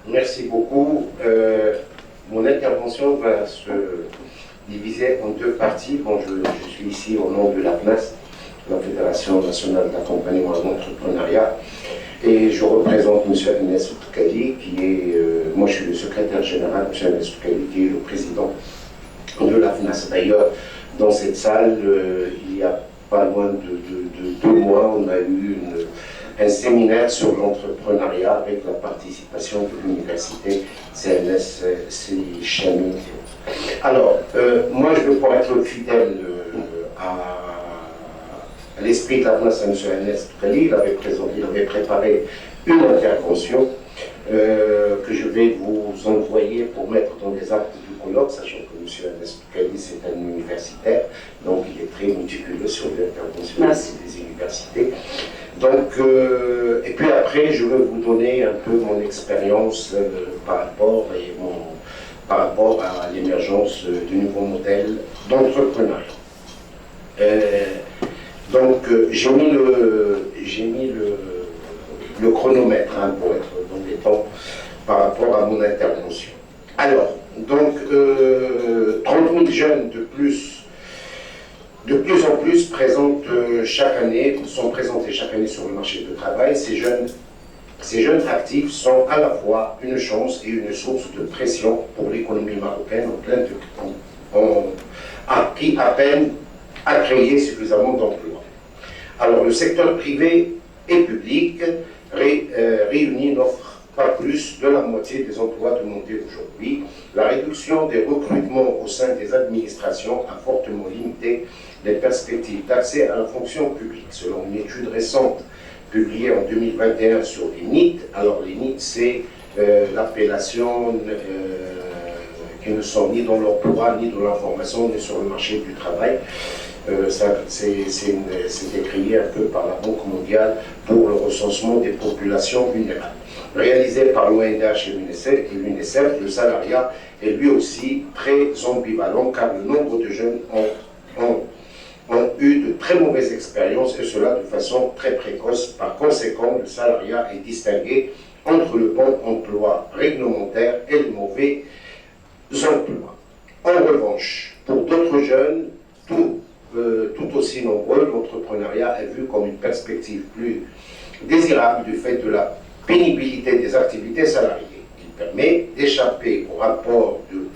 Merci beaucoup. Mon intervention va se diviser en deux parties. Bon, je suis ici au nom de la FNAS, la Fédération nationale d'accompagnement à l'entrepreneuriat, et je représente M. Agnès Toukali, qui est, moi je suis le secrétaire général, M. Agnès Toukali, qui est le président de la FNAS. D'ailleurs, dans cette salle, il y a pas loin de 2 mois, on a eu un séminaire sur l'entrepreneuriat avec la participation de l'université CNS Chami. Alors, moi je veux pour être fidèle à l'esprit de la FNAS à M. Agnès Toukali, il avait préparé une intervention que je vais vous envoyer pour mettre dans les actes du colloque, sachant que M. Agnès Toukali c'est un universitaire, donc il est très méticuleux sur l'intervention des universités. Donc, et puis après, je veux vous donner un peu mon expérience par rapport à l'émergence du nouveau modèle d'entrepreneuriat. Donc, j'ai mis le chronomètre pour être dans les temps par rapport à mon intervention. Alors, donc, 30 000 jeunes de plus en plus sont présentés chaque année sur le marché du travail. Ces jeunes actifs sont à la fois une chance et une source de pression pour l'économie marocaine qui peine à créer suffisamment d'emplois. Alors, le secteur privé et public réunit n'offre pas plus de la moitié des emplois demandés aujourd'hui. La réduction des recrutements au sein des administrations a fortement limité les perspectives d'accès à la fonction publique. Selon une étude récente publiée en 2021 sur les NEET, alors les NEET, c'est l'appellation qui ne sont ni dans l'emploi, ni dans l'information, ni sur le marché du travail. C'est décrié un peu par la Banque mondiale pour le recensement des populations vulnérables. Réalisé par l'ONDH et l'UNICEF, le salariat est lui aussi très ambivalent car le nombre de jeunes ont eu de très mauvaises expériences et cela de façon très précoce. Par conséquent, le salariat est distingué entre le bon emploi réglementaire et le mauvais emploi. En revanche, pour d'autres jeunes, tout aussi nombreux, l'entrepreneuriat est vu comme une perspective plus désirable du fait de la pénibilité des activités salariées. Il permet d'échapper au rapport de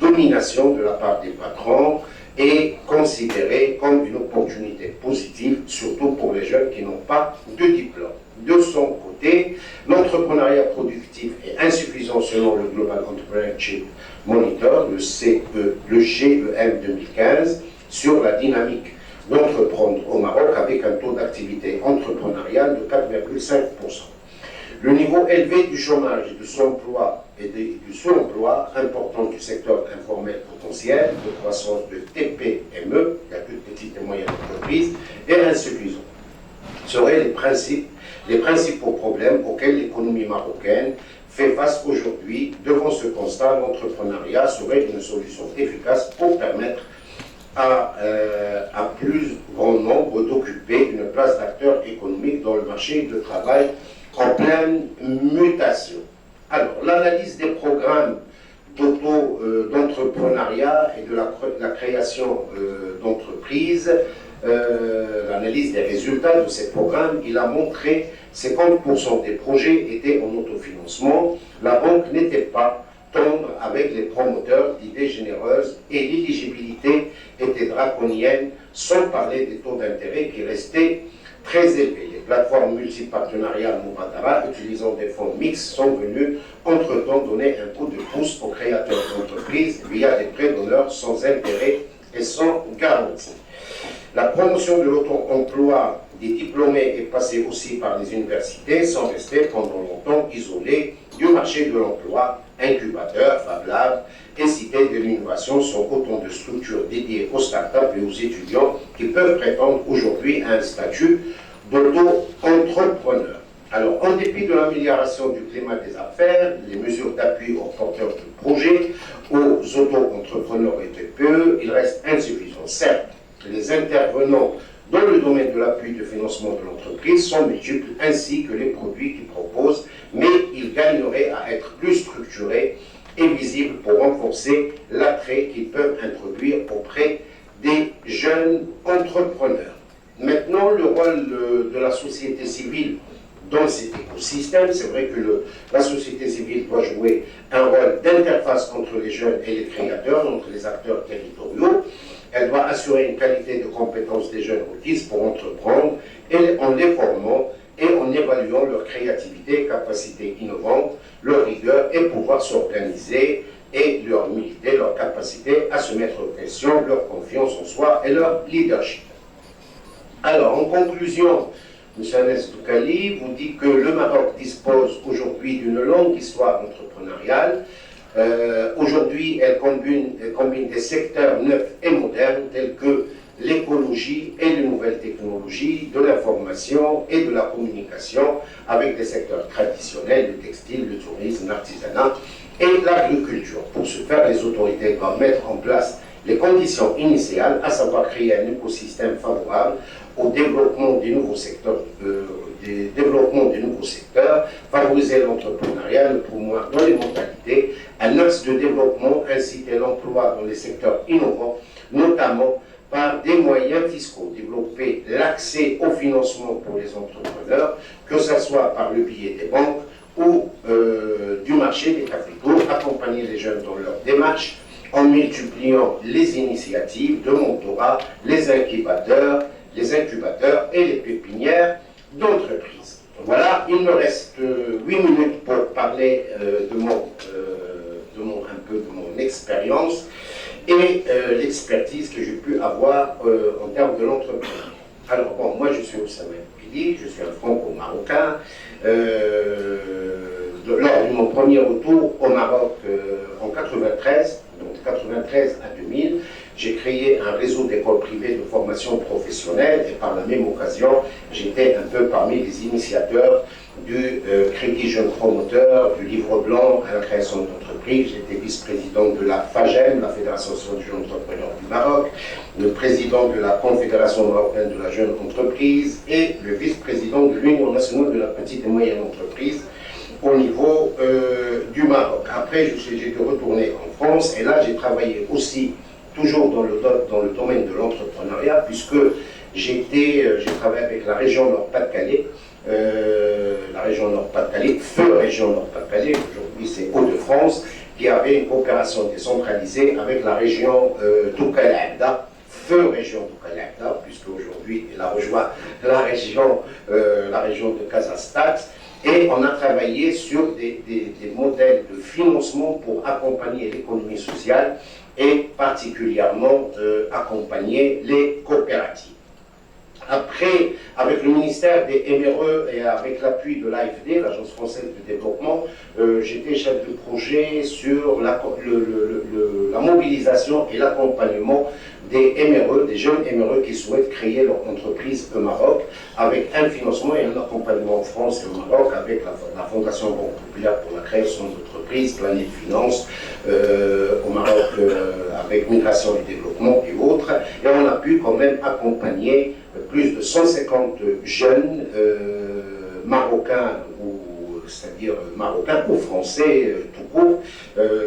domination de la part des patrons et considéré comme une opportunité positive, surtout pour les jeunes qui n'ont pas de diplôme. De son côté, l'entrepreneuriat productif est insuffisant selon le Global Entrepreneurship Monitor, le GEM 2015, sur la dynamique d'entreprendre au Maroc avec un taux d'activité entrepreneuriale de 4,5%. Le niveau élevé du chômage et du sous-emploi important du secteur informel potentiel, de croissance de TPME, la toute petite et moyenne entreprise, est insuffisant. Seraient les principaux problèmes auxquels l'économie marocaine fait face aujourd'hui. Devant ce constat, l'entrepreneuriat serait une solution efficace pour permettre à plus grand nombre d'occuper une place d'acteur économique dans le marché du travail en pleine mutation. Alors, l'analyse des programmes d'entrepreneuriat et de la création d'entreprises, l'analyse des résultats de ces programmes, il a montré que 50% des projets étaient en autofinancement, la banque n'était pas tendre avec les promoteurs d'idées généreuses et l'éligibilité était draconienne, sans parler des taux d'intérêt qui restaient très élevés. Les plateformes multipartenariales Mubadara, utilisant des fonds mixtes, sont venues entre-temps donner un coup de pouce aux créateurs d'entreprises via des prêts d'honneur sans intérêt et sans garantie. La promotion de l'auto-emploi des diplômés est passée aussi par les universités, sans rester pendant longtemps isolés du marché de l'emploi. Incubateurs, Fab Lab et Cités de l'innovation sont autant de structures dédiées aux startups et aux étudiants qui peuvent prétendre aujourd'hui à un statut d'auto-entrepreneur. Alors, en dépit de l'amélioration du climat des affaires, les mesures d'appui aux porteurs de projets, aux auto-entrepreneurs et TPE, il reste insuffisant. Certes, les intervenants dans le domaine de l'appui de financement de l'entreprise sont multiples, ainsi que les produits qu'ils proposent, mais ils gagneraient à être plus structurés et visibles pour renforcer l'attrait qu'ils peuvent introduire auprès des jeunes entrepreneurs. Maintenant, le rôle de la société civile dans cet écosystème, c'est vrai que la société civile doit jouer un rôle d'interface entre les jeunes et les créateurs, entre les acteurs territoriaux. Elle doit assurer une qualité de compétences des jeunes autistes pour entreprendre, et en les formant et en évaluant leur créativité, capacité innovante, leur rigueur et pouvoir s'organiser et leur humilité, leur capacité à se mettre en question, leur confiance en soi et leur leadership. Alors, en conclusion, M. Anes Doukali vous dit que le Maroc dispose aujourd'hui d'une longue histoire entrepreneuriale. Aujourd'hui, elle combine des secteurs neufs et modernes tels que l'écologie et les nouvelles technologies, de l'information et de la communication, avec des secteurs traditionnels, le textile, le tourisme, l'artisanat et l'agriculture. Pour ce faire, les autorités doivent mettre en place les conditions initiales, à savoir créer un écosystème favorable au développement des nouveaux secteurs, favoriser l'entrepreneuriat, le promouvoir dans les modalités, un axe de développement, inciter l'emploi dans les secteurs innovants, notamment par des moyens fiscaux, développer l'accès au financement pour les entrepreneurs, que ce soit par le biais des banques ou du marché des capitaux, accompagner les jeunes dans leur démarche en multipliant les initiatives de mentorat, les incubateurs et les pépinières d'entreprises. Voilà, il me reste 8 minutes pour parler un peu de mon expérience et l'expertise que j'ai pu avoir en termes de l'entreprise. Alors bon, moi je suis Oussama Pili, je suis un franco-marocain. Lors de mon premier retour au Maroc en 93, donc 93 à 2000, j'ai créé un réseau d'écoles privées de formation professionnelle et par la même occasion, j'étais un peu parmi les initiateurs du crédit jeune promoteur, du livre blanc à la création d'entreprises. J'étais vice-président de la FAGEM, la Fédération des jeunes entrepreneurs du Maroc, le président de la Confédération marocaine de la jeune entreprise et le vice-président de l'Union nationale de la petite et moyenne entreprise au niveau du Maroc. Après, j'ai dû retourner en France et là, j'ai travaillé aussi toujours dans le domaine de l'entrepreneuriat, puisque j'ai travaillé avec la région Nord-Pas-de-Calais, feu région Nord-Pas-de-Calais, aujourd'hui c'est Hauts-de-France, qui avait une coopération décentralisée avec la région Toukalabda, feu région Toukalabda, puisque aujourd'hui elle a rejoint la région de Kazastat. Et on a travaillé sur des modèles de financement pour accompagner l'économie sociale et particulièrement accompagner les coopératives. Après, avec le ministère des MRE et avec l'appui de l'AFD, l'Agence française de développement, j'étais chef de projet sur la mobilisation et l'accompagnement des MRE, des jeunes MRE qui souhaitent créer leur entreprise au Maroc, avec un financement et un accompagnement en France et au Maroc, avec la Fondation Banque Populaire pour la création d'entreprises, Planète Finance, au Maroc avec Migration et Développement et autres. Et on a pu quand même accompagner plus de 150 jeunes marocains, c'est-à-dire marocains ou français tout court,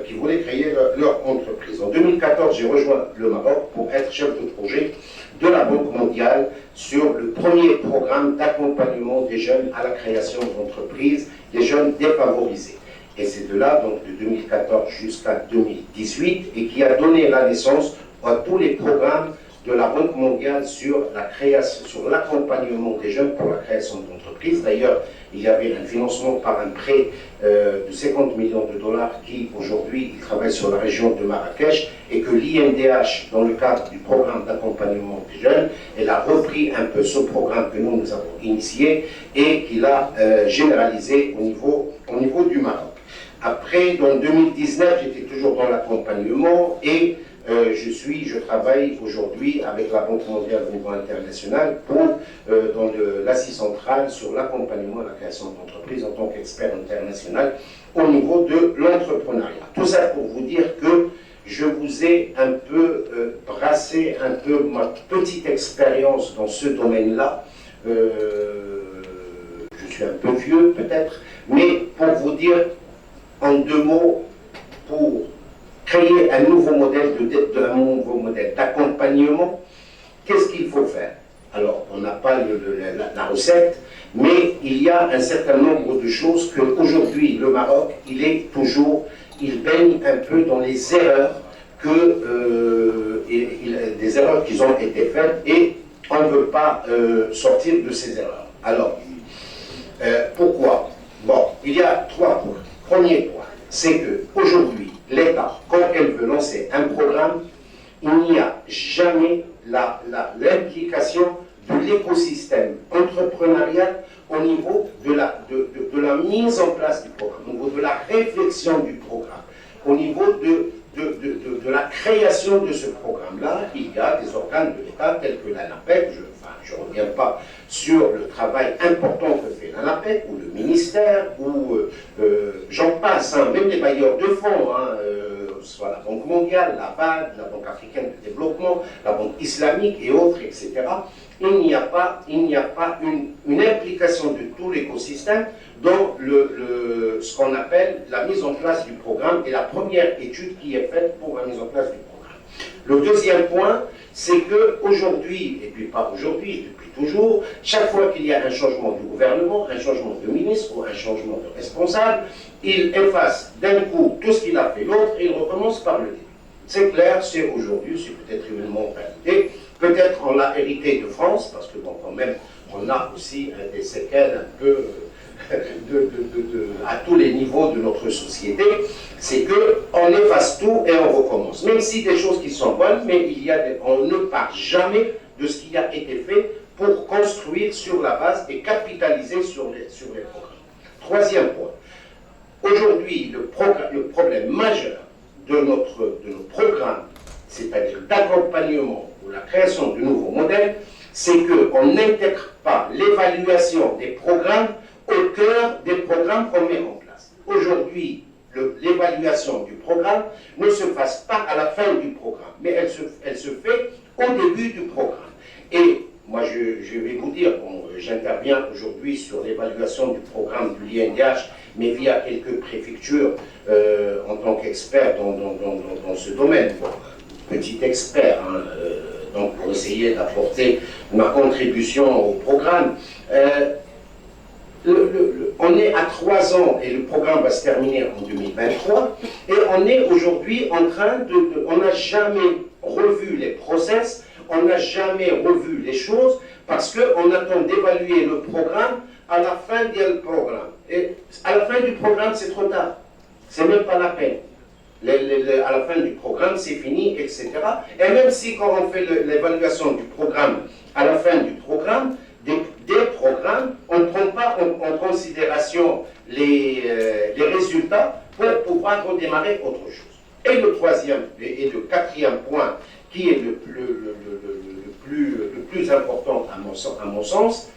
qui voulaient créer leur entreprise. En 2014, j'ai rejoint le Maroc pour être chef de projet de la Banque mondiale sur le premier programme d'accompagnement des jeunes à la création d'entreprises, des jeunes défavorisés. Et c'est de là, donc de 2014 jusqu'à 2018, et qui a donné la naissance à tous les programmes de la Banque mondiale sur la création, sur l'accompagnement des jeunes pour la création d'entreprises. D'ailleurs, il y avait un financement par un prêt de 50 millions de dollars qui, aujourd'hui, travaille sur la région de Marrakech et que l'INDH, dans le cadre du programme d'accompagnement des jeunes, elle a repris un peu ce programme que nous avons initié et qu'il a généralisé au niveau du Maroc. Après, dans 2019, j'étais toujours dans l'accompagnement et je travaille aujourd'hui avec la Banque mondiale au niveau international dans l'Asie centrale sur l'accompagnement à la création d'entreprises en tant qu'expert international au niveau de l'entrepreneuriat. Tout ça pour vous dire que je vous ai un peu brassé un peu ma petite expérience dans ce domaine-là. Je suis un peu vieux peut-être, mais pour vous dire en 2 mots, pour créer un nouveau modèle d'accompagnement, qu'est-ce qu'il faut faire? Alors, on n'a pas la recette, mais il y a un certain nombre de choses qu'aujourd'hui, le Maroc, il baigne un peu dans les erreurs des erreurs qui ont été faites, et on ne veut pas sortir de ces erreurs. Alors, pourquoi? Bon, il y a 3 points. Premier point, c'est qu'aujourd'hui, l'État, quand elle veut lancer un programme, il n'y a jamais l'implication de l'écosystème entrepreneurial au niveau de la mise en place du programme, au niveau de la réflexion du programme, au niveau de la création de ce programme-là. Il y a des organes de l'État tels que l'ANAPEC. Je ne reviens pas sur le travail important que fait l'ANAPEC ou le ministère, ou j'en passe, hein, même les bailleurs de fonds, soit la Banque mondiale, la BAD, la Banque africaine de développement, la Banque islamique et autres, etc. Il n'y a pas une implication de tout l'écosystème dans ce qu'on appelle la mise en place du programme et la première étude qui est faite pour la mise en place du programme. Le deuxième point, c'est qu'aujourd'hui, et puis pas aujourd'hui, depuis toujours, chaque fois qu'il y a un changement du gouvernement, un changement de ministre ou un changement de responsable, il efface d'un coup tout ce qu'il a fait l'autre et il recommence par le début. C'est clair, c'est aujourd'hui, c'est peut-être une mentalité, peut-être on l'a hérité de France, parce que bon, quand même, on a aussi des séquelles un peu à tous les niveaux de notre société, c'est qu'on efface tout et on recommence. Même si des choses qui sont bonnes, mais on ne part jamais de ce qui a été fait pour construire sur la base et capitaliser sur les programmes. Troisième point. Aujourd'hui, le problème majeur de nos programmes, c'est-à-dire d'accompagnement ou la création de nouveaux modèles, c'est qu'on n'intègre pas l'évaluation des programmes au cœur des programmes qu'on met en place. Aujourd'hui, l'évaluation du programme ne se fasse pas à la fin du programme, mais elle se fait au début du programme. Et moi, je vais vous dire, bon, j'interviens aujourd'hui sur l'évaluation du programme du l'INDH, mais via quelques préfectures en tant qu'expert dans ce domaine. Bon, petit expert, hein, donc pour essayer d'apporter ma contribution au programme. On est à 3 ans et le programme va se terminer en 2023, et on est aujourd'hui en train on n'a jamais revu les process, on n'a jamais revu les choses, parce qu'on attend d'évaluer le programme à la fin du programme. Et à la fin du programme, c'est trop tard. C'est même pas la peine. À la fin du programme, c'est fini, etc. Et même si quand on fait l'évaluation du programme, à la fin du programme, des programmes, on ne prend pas en considération les résultats pour pouvoir redémarrer autre chose. Et le troisième et le quatrième point, qui est le plus important à mon sens,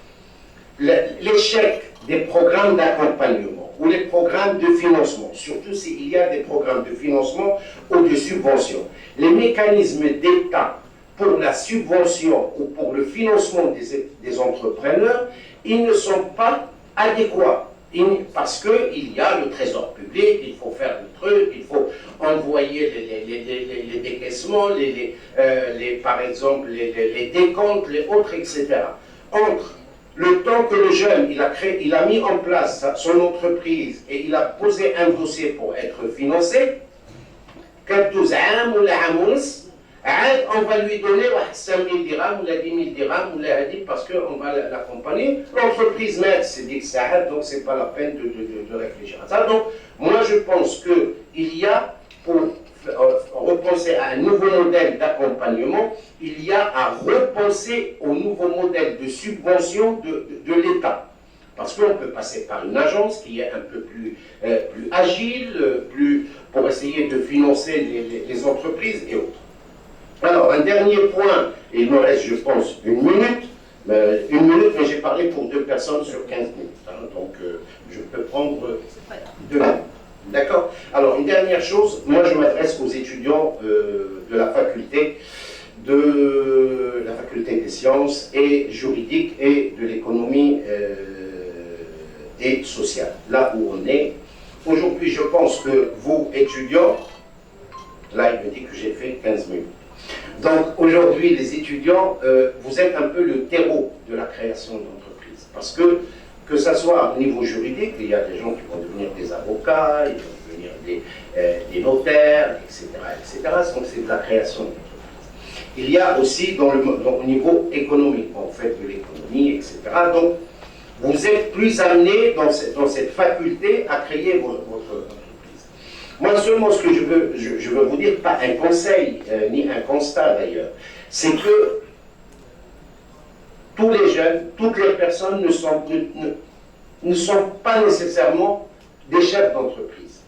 l'échec des programmes d'accompagnement ou les programmes de financement, surtout s'il y a des programmes de financement ou de subvention. Les mécanismes d'État pour la subvention ou pour le financement des entrepreneurs, ils ne sont pas adéquats. Parce qu'il y a le trésor public, il faut faire le truc, il faut envoyer les décaissements, par exemple les décomptes, les autres, etc. Entre le temps que le jeune, il a mis en place son entreprise et il a posé un dossier pour être financé, on va lui donner 5 000 dirhams ou 10 000 dirhams parce qu'on va l'accompagner. L'entreprise mère s'est dit que ça arrête, donc c'est pas la peine de réfléchir à ça. Donc, moi je pense qu'il y a, pour repenser à un nouveau modèle d'accompagnement, il y a à repenser au nouveau modèle de subvention de l'État. Parce qu'on peut passer par une agence qui est un peu plus agile, pour essayer de financer les entreprises et autres. Alors, un dernier point, il me reste, je pense, une minute, mais j'ai parlé pour 2 personnes sur 15 minutes. Hein, donc, je peux prendre 2 minutes. D'accord? Alors, une dernière chose, moi je m'adresse aux étudiants de la faculté des sciences et juridiques et de l'économie et sociale. Là où on est, aujourd'hui je pense que vous, étudiants, là il me dit que j'ai fait 15 minutes. Donc aujourd'hui les étudiants, vous êtes un peu le terreau de la création d'entreprises. Parce que ça soit au niveau juridique, il y a des gens qui vont devenir des avocats, ils vont devenir des notaires, etc., etc. Donc c'est de la création d'entreprises. Il y a aussi au niveau économique, on fait de l'économie, etc. Donc vous êtes plus amené dans cette faculté à créer votre entreprise. Moi seulement ce que je veux vous dire, pas un conseil, ni un constat d'ailleurs, c'est que tous les jeunes, toutes les personnes ne sont pas nécessairement des chefs d'entreprise.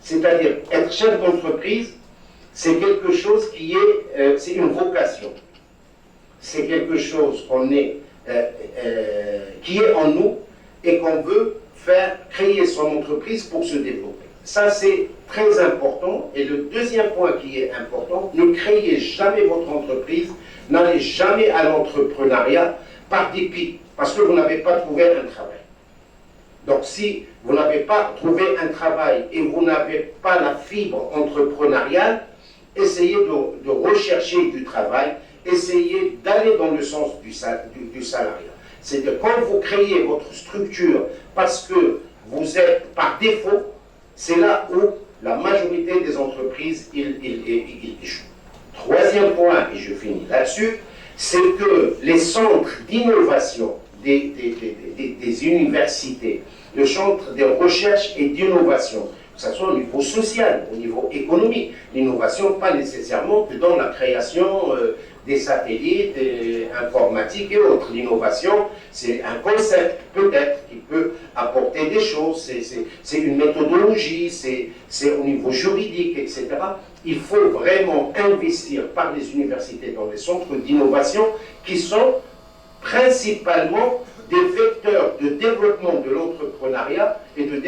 C'est-à-dire, être chef d'entreprise, c'est quelque chose c'est une vocation. C'est quelque chose qui est en nous et qu'on veut faire créer son entreprise pour se développer. Ça, c'est très important. Et le deuxième point qui est important, ne créez jamais votre entreprise, n'allez jamais à l'entrepreneuriat par dépit, parce que vous n'avez pas trouvé un travail. Donc si vous n'avez pas trouvé un travail et vous n'avez pas la fibre entrepreneuriale, essayez de rechercher du travail, essayez d'aller dans le sens du salariat. C'est-à-dire quand vous créez votre structure parce que vous êtes par défaut, c'est là où la majorité des entreprises échouent. Troisième point, et je finis là-dessus, c'est que les centres d'innovation des universités, le centre de recherche et d'innovation, que ce soit au niveau social, au niveau économique, l'innovation pas nécessairement que dans la création des satellites, informatiques et autres. L'innovation, c'est un concept peut-être qui peut apporter des choses, c'est une méthodologie, c'est au niveau juridique, etc. Il faut vraiment investir par les universités dans les centres d'innovation qui sont principalement des vecteurs de développement de l'entrepreneuriat et de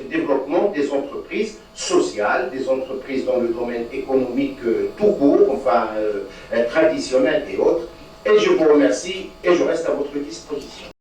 développement des entreprises sociales, des entreprises dans le domaine économique tout court, enfin traditionnel et autres. Et je vous remercie et je reste à votre disposition.